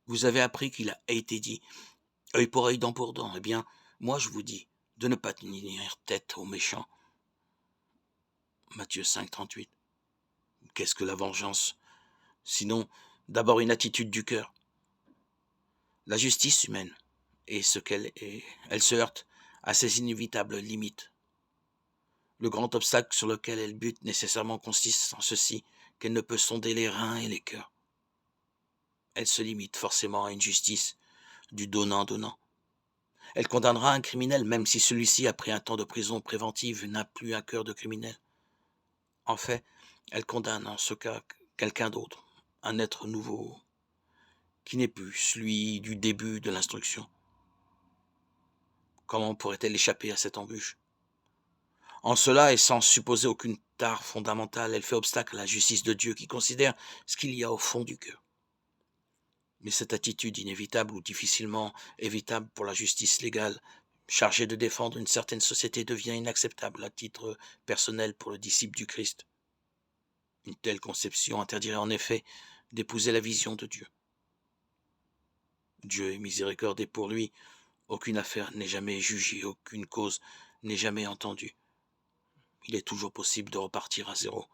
Vous avez appris qu'il a été dit œil pour œil, dent pour dent. Eh bien, moi je vous dis de ne pas tenir tête aux méchants. Matthieu 5, 38. Qu'est-ce que la vengeance? Sinon, d'abord une attitude du cœur. La justice humaine est ce qu'elle est. Elle se heurte à ses inévitables limites. Le grand obstacle sur lequel elle bute nécessairement consiste en ceci, qu'elle ne peut sonder les reins et les cœurs. Elle se limite forcément à une justice du donnant-donnant. Elle condamnera un criminel même si celui-ci, après un temps de prison préventive, n'a plus un cœur de criminel. En fait, elle condamne en ce cas quelqu'un d'autre, un être nouveau, qui n'est plus celui du début de l'instruction. Comment pourrait-elle échapper à cette embûche? En cela, et sans supposer aucune tare fondamentale, elle fait obstacle à la justice de Dieu qui considère ce qu'il y a au fond du cœur. Mais cette attitude inévitable ou difficilement évitable pour la justice légale, chargée de défendre une certaine société, devient inacceptable à titre personnel pour le disciple du Christ. Une telle conception interdirait en effet d'épouser la vision de Dieu. Dieu est miséricordieux et pour lui, aucune affaire n'est jamais jugée, aucune cause n'est jamais entendue. Il est toujours possible de repartir à zéro.